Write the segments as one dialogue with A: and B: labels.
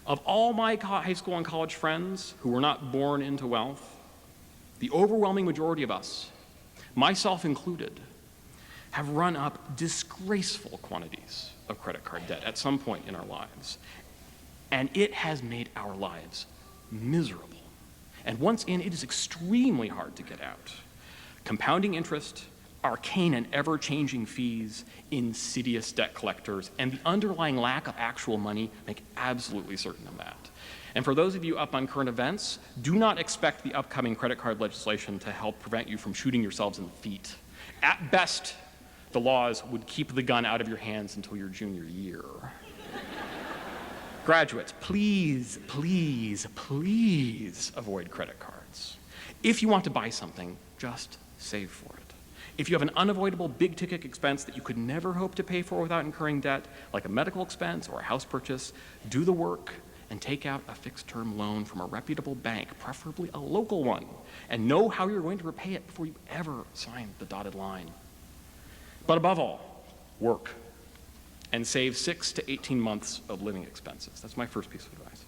A: Of all my high school and college friends who were not born into wealth, the overwhelming majority of us, myself included, have run up disgraceful quantities of credit card debt at some point in our lives. And it has made our lives miserable. And once in, it is extremely hard to get out. Compounding interest, arcane and ever-changing fees, insidious debt collectors, and the underlying lack of actual money make absolutely certain of that. And for those of you up on current events, do not expect the upcoming credit card legislation to help prevent you from shooting yourselves in the feet. At best, the laws would keep the gun out of your hands until your junior year. Graduates, please, please, please avoid credit cards. If you want to buy something, just save for it. If you have an unavoidable big-ticket expense that you could never hope to pay for without incurring debt, like a medical expense or a house purchase, do the work and take out a fixed-term loan from a reputable bank, preferably a local one, and know how you're going to repay it before you ever sign the dotted line. But above all, work and save 6 to 18 months of living expenses. That's my first piece of advice.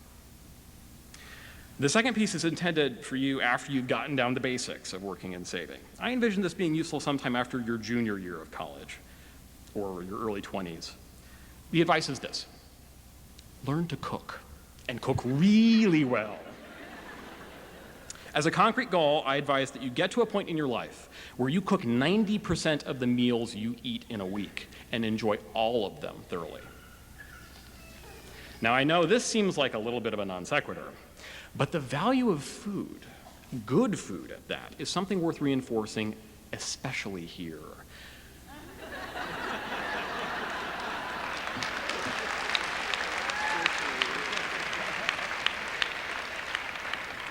A: The second piece is intended for you after you've gotten down to basics of working and saving. I envision this being useful sometime after your junior year of college or your early 20s. The advice is this: learn to cook, and cook really well. As a concrete goal, I advise that you get to a point in your life where you cook 90% of the meals you eat in a week and enjoy all of them thoroughly. Now, I know this seems like a little bit of a non sequitur, but the value of food, good food at that, is something worth reinforcing, especially here.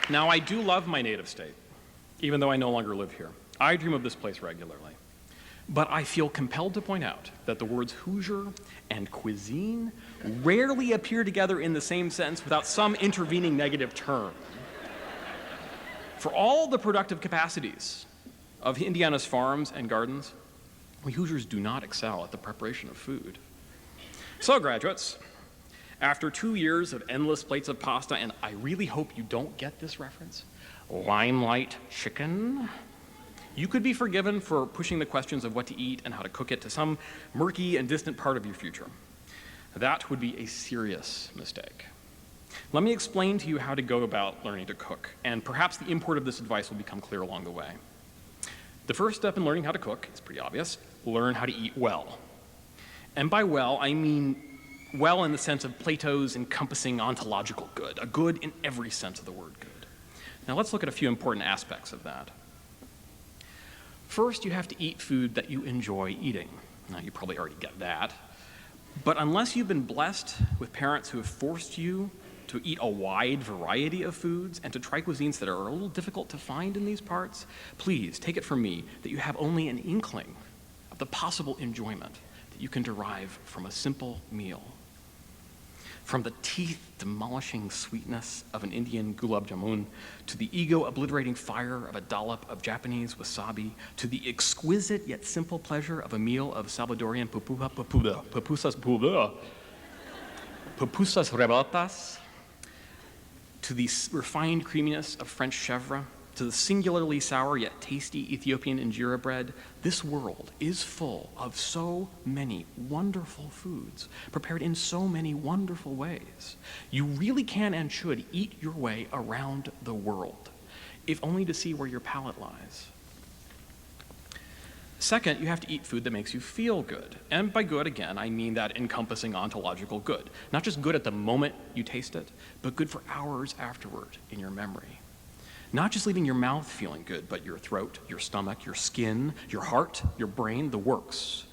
A: Now, I do love my native state, even though I no longer live here. I dream of this place regularly. But I feel compelled to point out that the words Hoosier and cuisine rarely appear together in the same sentence without some intervening negative term. For all the productive capacities of Indiana's farms and gardens, we Hoosiers do not excel at the preparation of food. So, graduates, after 2 years of endless plates of pasta, and I really hope you don't get this reference, limelight chicken, you could be forgiven for pushing the questions of what to eat and how to cook it to some murky and distant part of your future. That would be a serious mistake. Let me explain to you how to go about learning to cook, and perhaps the import of this advice will become clear along the way. The first step in learning how to cook is pretty obvious: learn how to eat well. And by well, I mean well in the sense of Plato's encompassing ontological good, a good in every sense of the word good. Now let's look at a few important aspects of that. First, you have to eat food that you enjoy eating. Now, you probably already get that. But unless you've been blessed with parents who have forced you to eat a wide variety of foods and to try cuisines that are a little difficult to find in these parts, please take it from me that you have only an inkling of the possible enjoyment that you can derive from a simple meal. From the teeth-demolishing sweetness of an Indian gulab jamun, to the ego-obliterating fire of a dollop of Japanese wasabi, to the exquisite yet simple pleasure of a meal of Salvadorian pupusas revoltas, to the refined creaminess of French chèvre, to the singularly sour yet tasty Ethiopian injera bread, this world is full of so many wonderful foods, prepared in so many wonderful ways. You really can and should eat your way around the world, if only to see where your palate lies. Second, you have to eat food that makes you feel good. And by good, again, I mean that encompassing ontological good. Not just good at the moment you taste it, but good for hours afterward in your memory. Not just leaving your mouth feeling good, but your throat, your stomach, your skin, your heart, your brain, the works.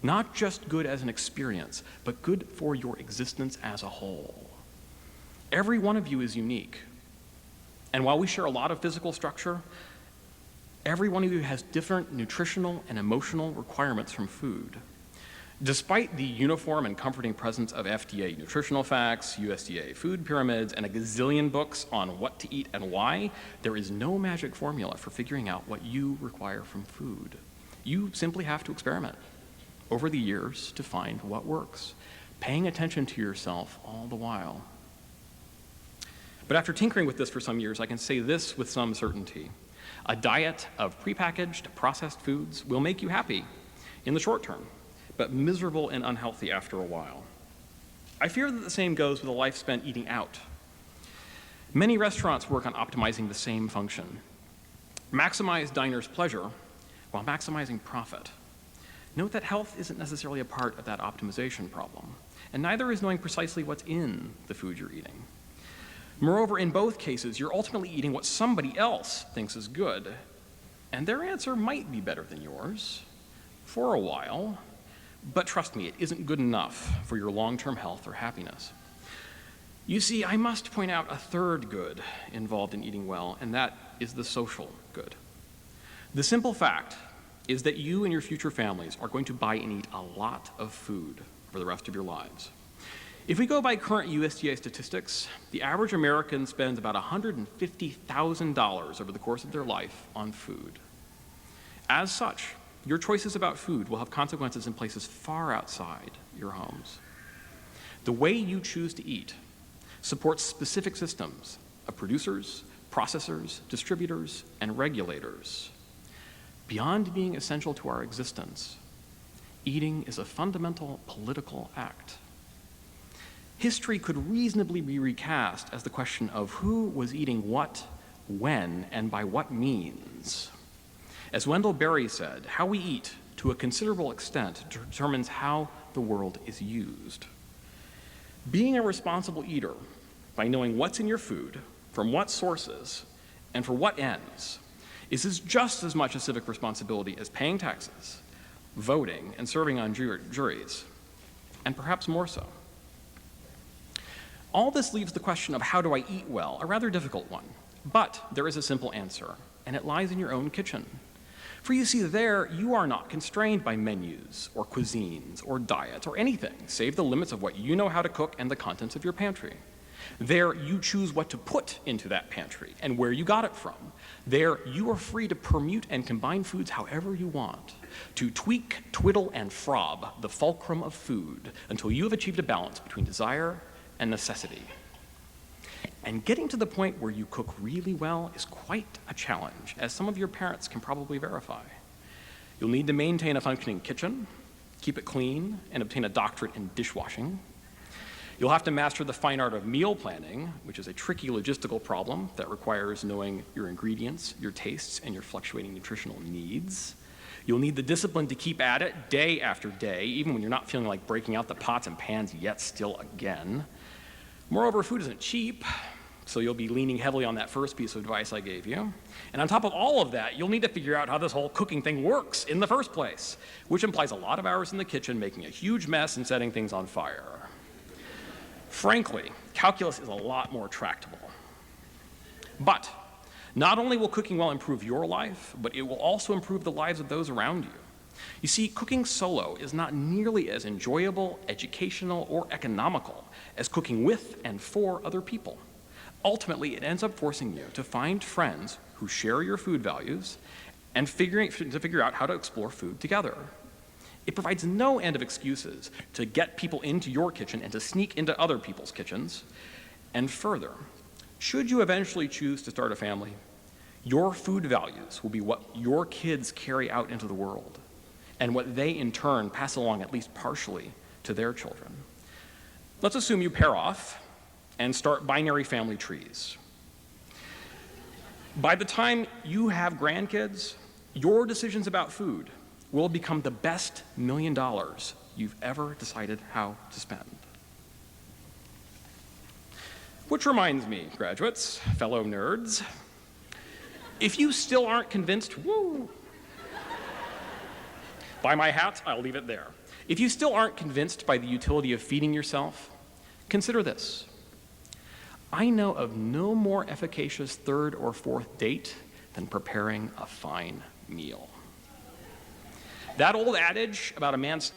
A: Not just good as an experience, but good for your existence as a whole. Every one of you is unique. And while we share a lot of physical structure, every one of you has different nutritional and emotional requirements from food. Despite the uniform and comforting presence of FDA nutritional facts, USDA food pyramids, and a gazillion books on what to eat and why, there is no magic formula for figuring out what you require from food. You simply have to experiment over the years to find what works, paying attention to yourself all the while. But after tinkering with this for some years, I can say this with some certainty. A diet of prepackaged, processed foods will make you happy in the short term, but miserable and unhealthy after a while. I fear that the same goes with a life spent eating out. Many restaurants work on optimizing the same function. Maximize diners' pleasure while maximizing profit. Note that health isn't necessarily a part of that optimization problem, and neither is knowing precisely what's in the food you're eating. Moreover, in both cases, you're ultimately eating what somebody else thinks is good, and their answer might be better than yours for a while, but trust me, it isn't good enough for your long-term health or happiness. You see, I must point out a third good involved in eating well, and that is the social good. The simple fact is that you and your future families are going to buy and eat a lot of food for the rest of your lives. If we go by current USDA statistics, the average American spends about $150,000 over the course of their life on food. As such, your choices about food will have consequences in places far outside your homes. The way you choose to eat supports specific systems of producers, processors, distributors, and regulators. Beyond being essential to our existence, eating is a fundamental political act. History could reasonably be recast as the question of who was eating what, when, and by what means. As Wendell Berry said, how we eat, to a considerable extent, determines how the world is used. Being a responsible eater, by knowing what's in your food, from what sources, and for what ends, is just as much a civic responsibility as paying taxes, voting, and serving on juries, and perhaps more so. All this leaves the question of how do I eat well, a rather difficult one. But there is a simple answer, and it lies in your own kitchen. For you see, there you are not constrained by menus, or cuisines, or diets, or anything, save the limits of what you know how to cook and the contents of your pantry. There you choose what to put into that pantry and where you got it from. There you are free to permute and combine foods however you want, to tweak, twiddle, and frob the fulcrum of food until you have achieved a balance between desire and necessity. And getting to the point where you cook really well is quite a challenge, as some of your parents can probably verify. You'll need to maintain a functioning kitchen, keep it clean, and obtain a doctorate in dishwashing. You'll have to master the fine art of meal planning, which is a tricky logistical problem that requires knowing your ingredients, your tastes, and your fluctuating nutritional needs. You'll need the discipline to keep at it day after day, even when you're not feeling like breaking out the pots and pans yet still again. Moreover, food isn't cheap, so you'll be leaning heavily on that first piece of advice I gave you. And on top of all of that, you'll need to figure out how this whole cooking thing works in the first place, which implies a lot of hours in the kitchen making a huge mess and setting things on fire. Frankly, calculus is a lot more tractable. But not only will cooking well improve your life, but it will also improve the lives of those around you. You see, cooking solo is not nearly as enjoyable, educational, or economical as cooking with and for other people. Ultimately, it ends up forcing you to find friends who share your food values and to figure out how to explore food together. It provides no end of excuses to get people into your kitchen and to sneak into other people's kitchens. And further, should you eventually choose to start a family, your food values will be what your kids carry out into the world and what they in turn pass along, at least partially, to their children. Let's assume you pair off and start binary family trees. By the time you have grandkids, your decisions about food will become the best $1 million you've ever decided how to spend. Which reminds me, graduates, fellow nerds, if you still aren't convinced, woo, by my hat, I'll leave it there. If you still aren't convinced by the utility of feeding yourself, consider this. I know of no more efficacious third or fourth date than preparing a fine meal. That old adage about a man's